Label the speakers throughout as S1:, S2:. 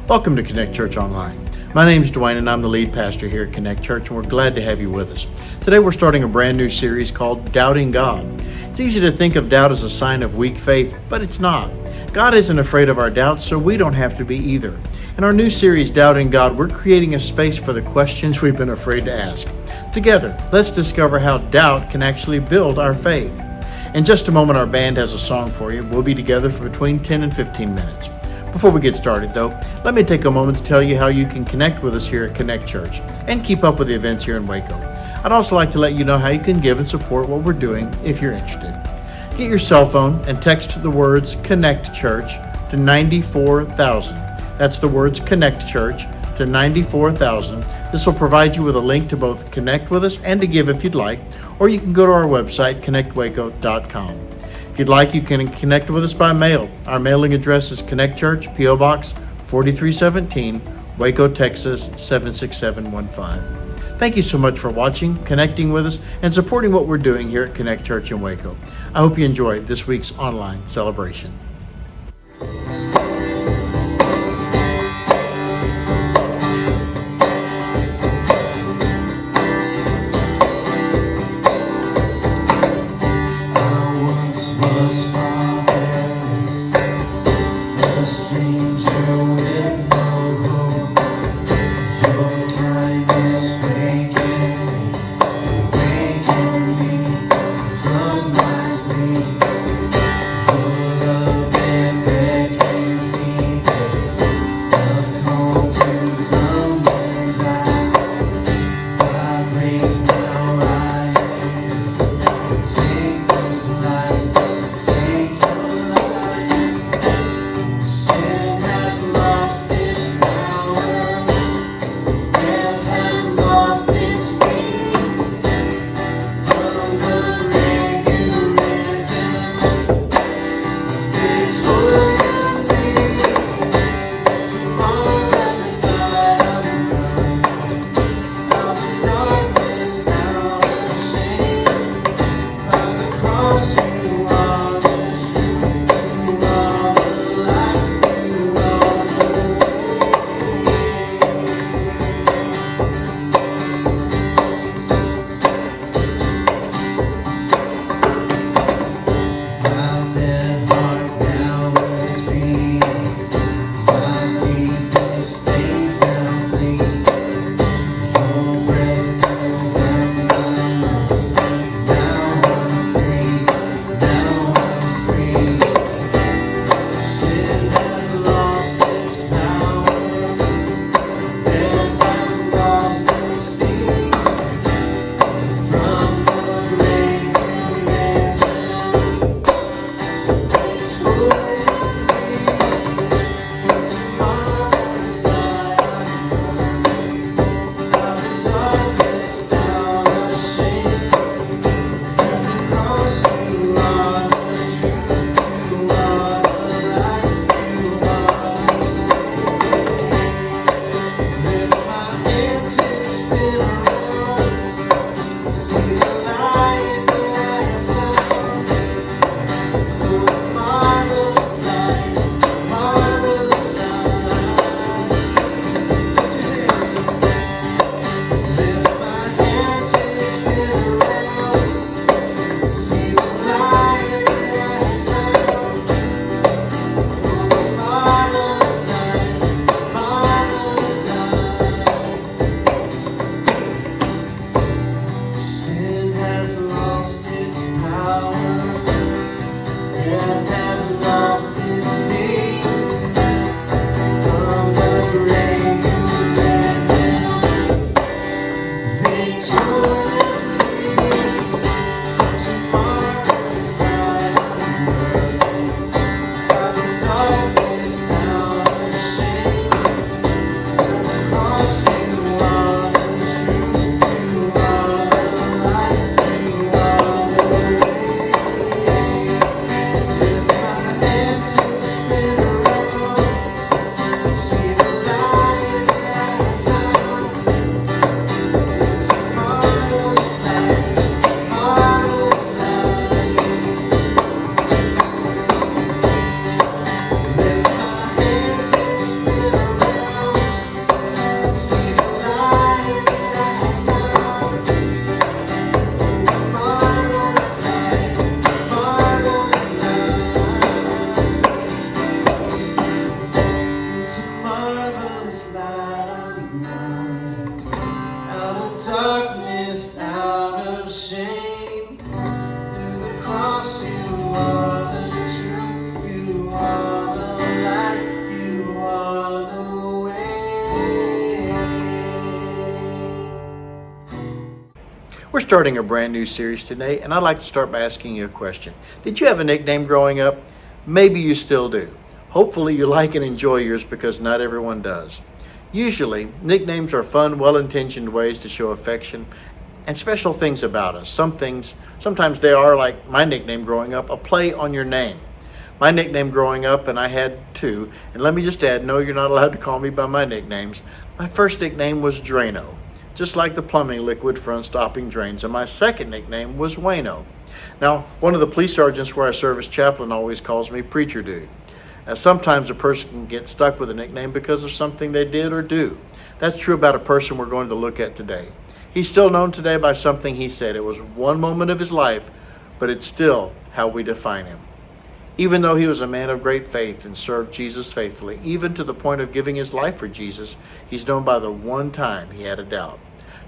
S1: Welcome to Connect Church Online. My name is Dwayne and I'm the lead pastor here at Connect Church, and we're glad to have you with us. Today we're starting a brand new series called Doubting God. It's easy to think of doubt as a sign of weak faith, but it's not. God isn't afraid of our doubts, so we don't have to be either. In our new series, Doubting God, we're creating a space for the questions we've been afraid to ask. Together, let's discover how doubt can actually build our faith. In just a moment, our band has a song for you. We'll be together for between 10 and 15 minutes. Before we get started, though, let me take a moment to tell you how you can connect with us here at Connect Church and keep up with the events here in Waco. I'd also like to let you know how you can give and support what we're doing if you're interested. Get your cell phone and text the words Connect Church to 94,000. That's the words Connect Church to 94,000. This will provide you with a link to both connect with us and to give if you'd like, or you can go to our website, connectwaco.com. If you'd like, you can connect with us by mail. Our mailing address is Connect Church, P.O. Box 4317, Waco, Texas 76715. Thank you so much for watching, connecting with us, and supporting what we're doing here at Connect Church in Waco. I hope you enjoy this week's online celebration.
S2: From my sleep, full of
S1: We're starting a brand new series today, and I'd like to start by asking you a question. Did you have a nickname growing up? Maybe you still do. Hopefully you like and enjoy yours, because not everyone does. Usually, nicknames are fun, well-intentioned ways to show affection and special things about us. Sometimes they are, like my nickname growing up, a play on your name. My nickname growing up, and I had two, and let me just add, no, you're not allowed to call me by my nicknames. My first nickname was Drano, just like the plumbing liquid for unstopping drains, and my second nickname was Wayno. Now, one of the police sergeants where I serve as chaplain always calls me Preacher Dude. Now, sometimes a person can get stuck with a nickname because of something they did or do. That's true about a person we're going to look at today. He's still known today by something he said. It was one moment of his life, but it's still how we define him. Even though he was a man of great faith and served Jesus faithfully, even to the point of giving his life for Jesus, he's known by the one time he had a doubt.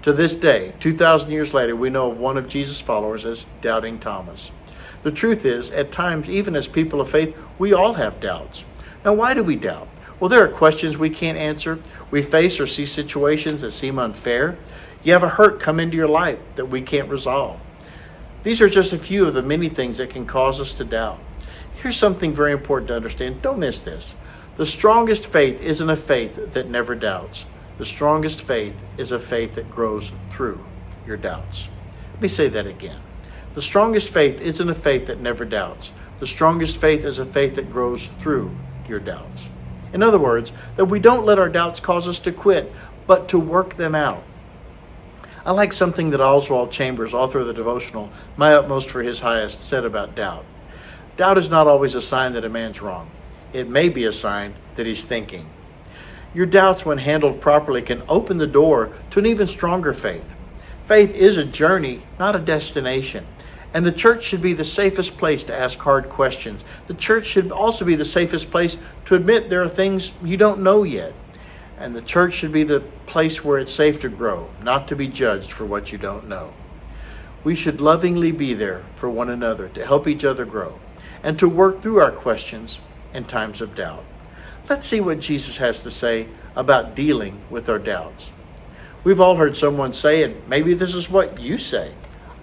S1: To this day, 2,000 years later, we know of one of Jesus' followers as Doubting Thomas. The truth is, at times, even as people of faith, we all have doubts. Now, why do we doubt? Well, there are questions we can't answer. We face or see situations that seem unfair. You have a hurt come into your life that we can't resolve. These are just a few of the many things that can cause us to doubt. Here's something very important to understand. Don't miss this. The strongest faith isn't a faith that never doubts. The strongest faith is a faith that grows through your doubts. Let me say that again. The strongest faith isn't a faith that never doubts. The strongest faith is a faith that grows through your doubts. In other words, that we don't let our doubts cause us to quit, but to work them out. I like something that Oswald Chambers, author of the devotional, My Utmost for His Highest, said about doubt. Doubt is not always a sign that a man's wrong. It may be a sign that he's thinking. Your doubts, when handled properly, can open the door to an even stronger faith. Faith is a journey, not a destination. And the church should be the safest place to ask hard questions. The church should also be the safest place to admit there are things you don't know yet. And the church should be the place where it's safe to grow, not to be judged for what you don't know. We should lovingly be there for one another to help each other grow and to work through our questions in times of doubt. Let's see what Jesus has to say about dealing with our doubts. We've all heard someone say, and maybe this is what you say,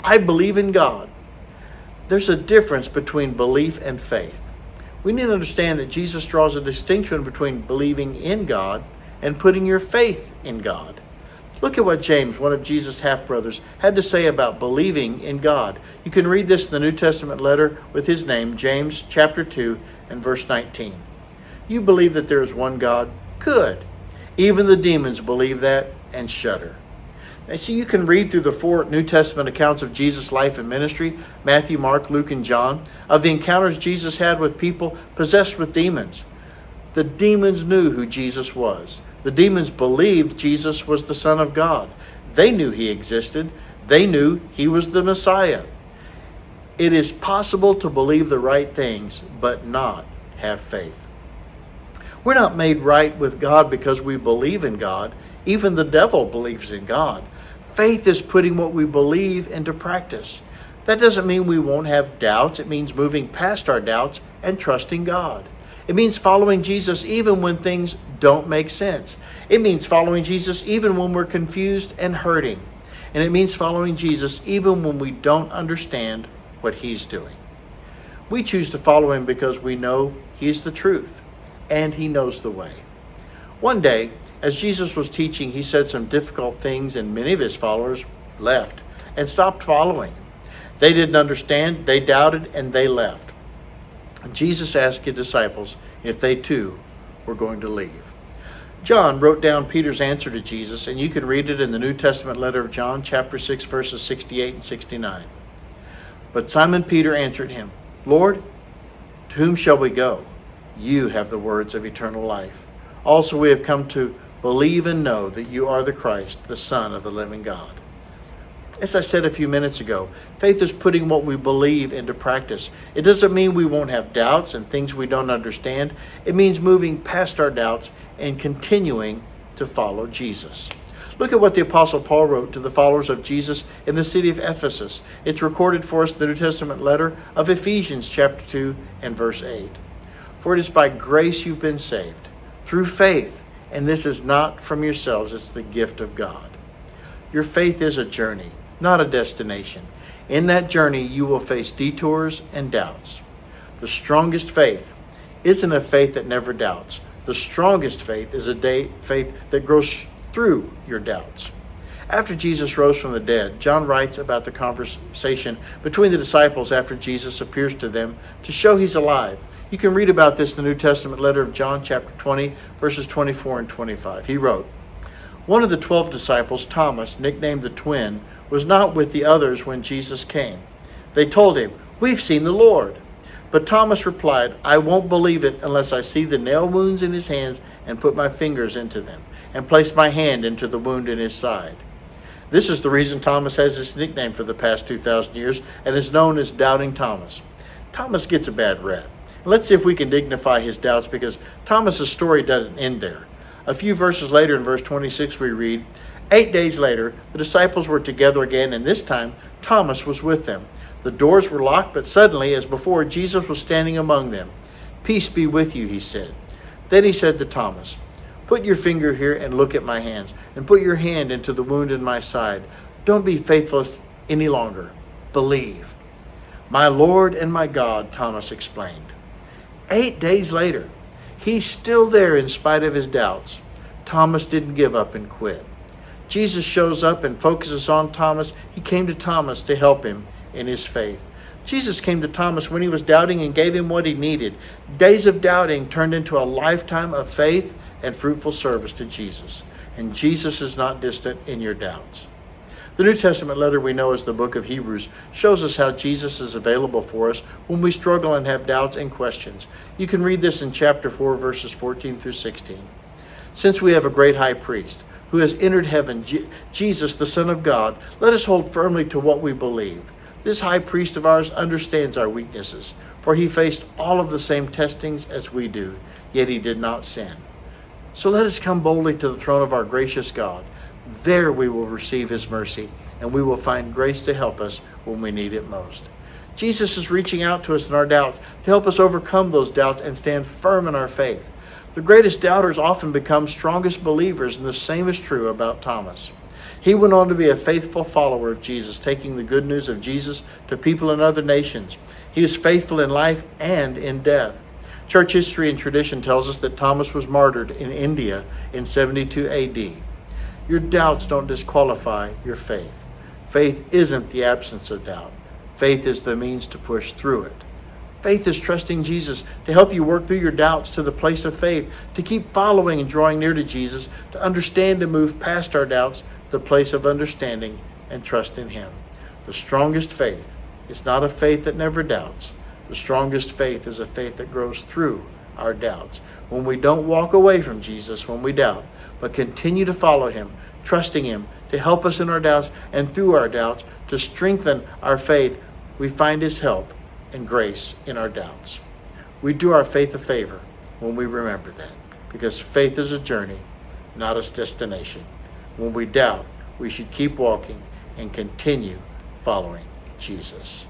S1: I believe in God. There's a difference between belief and faith. We need to understand that Jesus draws a distinction between believing in God and putting your faith in God. Look at what James, one of Jesus' half-brothers, had to say about believing in God. You can read this in the New Testament letter with his name, James chapter 2 and verse 19. You believe that there is one God? Good. Even the demons believe that and shudder. Now, see, you can read through the 4 New Testament accounts of Jesus' life and ministry, Matthew, Mark, Luke, and John, of the encounters Jesus had with people possessed with demons. The demons knew who Jesus was. The demons believed Jesus was the Son of God. They knew he existed. They knew he was the Messiah. It is possible to believe the right things, but not have faith. We're not made right with God because we believe in God. Even the devil believes in God. Faith is putting what we believe into practice. That doesn't mean we won't have doubts. It means moving past our doubts and trusting God. It means following Jesus even when things don't make sense. It means following Jesus even when we're confused and hurting. And it means following Jesus even when we don't understand what he's doing. We choose to follow him because we know he's the truth and he knows the way. One day, as Jesus was teaching, he said some difficult things, and many of his followers left and stopped following him. They didn't understand, they doubted, and they left. Jesus asked his disciples if they too were going to leave. John wrote down Peter's answer to Jesus, and you can read it in the New Testament letter of John, chapter 6, verses 68 and 69. But Simon Peter answered him, Lord, to whom shall we go? You have the words of eternal life. Also we have come to believe and know that you are the Christ, the Son of the living God. As I said a few minutes ago, faith is putting what we believe into practice. It doesn't mean we won't have doubts and things we don't understand. It means moving past our doubts and continuing to follow Jesus. Look at what the Apostle Paul wrote to the followers of Jesus in the city of Ephesus. It's recorded for us in the New Testament letter of Ephesians chapter 2 and verse 8. For it is by grace you've been saved, through faith, and this is not from yourselves, it's the gift of God. Your faith is a journey, not a destination. In that journey, you will face detours and doubts. The strongest faith isn't a faith that never doubts. The strongest faith is a faith that grows through your doubts. After Jesus rose from the dead, John writes about the conversation between the disciples after Jesus appears to them to show he's alive. You can read about this in the New Testament letter of John chapter 20, verses 24 and 25. He wrote, "One of the 12 disciples, Thomas, nicknamed the twin, was not with the others when Jesus came. They told him, 'We've seen the Lord.' But Thomas replied, 'I won't believe it unless I see the nail wounds in his hands and put my fingers into them and place my hand into the wound in his side.'" This is the reason Thomas has this nickname for the past 2,000 years and is known as Doubting Thomas. Thomas gets a bad rep. Let's see if we can dignify his doubts, because Thomas's story doesn't end there. A few verses later in verse 26 we read, 8 days later, the disciples were together again, and this time Thomas was with them. The doors were locked, but suddenly, as before, Jesus was standing among them. "Peace be with you," he said. Then he said to Thomas, "Put your finger here and look at my hands, and put your hand into the wound in my side. Don't be faithless any longer. Believe." "My Lord and my God," Thomas explained. 8 days later, he's still there in spite of his doubts. Thomas didn't give up and quit. Jesus shows up and focuses on Thomas. He came to Thomas to help him in his faith. Jesus came to Thomas when he was doubting and gave him what he needed. Days of doubting turned into a lifetime of faith and fruitful service to Jesus. And Jesus is not distant in your doubts. The New Testament letter we know as the book of Hebrews shows us how Jesus is available for us when we struggle and have doubts and questions. You can read this in chapter 4, verses 14 through 16. "Since we have a great high priest who has entered heaven, Jesus, the Son of God, let us hold firmly to what we believe. This high priest of ours understands our weaknesses, for he faced all of the same testings as we do, yet he did not sin. So let us come boldly to the throne of our gracious God. There we will receive his mercy, and we will find grace to help us when we need it most." Jesus is reaching out to us in our doubts to help us overcome those doubts and stand firm in our faith. The greatest doubters often become strongest believers, and the same is true about Thomas. He went on to be a faithful follower of Jesus, taking the good news of Jesus to people in other nations. He is faithful in life and in death. Church history and tradition tells us that Thomas was martyred in India in 72 AD. Your doubts don't disqualify your faith. Faith isn't the absence of doubt. Faith is the means to push through it. Faith is trusting Jesus to help you work through your doubts to the place of faith, to keep following and drawing near to Jesus, to understand and move past our doubts, the place of understanding and trust in him. The strongest faith is not a faith that never doubts. The strongest faith is a faith that grows through our doubts. When we don't walk away from Jesus when we doubt, but continue to follow him, trusting him to help us in our doubts and through our doubts to strengthen our faith, we find his help and grace in our doubts. We do our faith a favor when we remember that, because faith is a journey, not a destination. When we doubt, we should keep walking and continue following Jesus.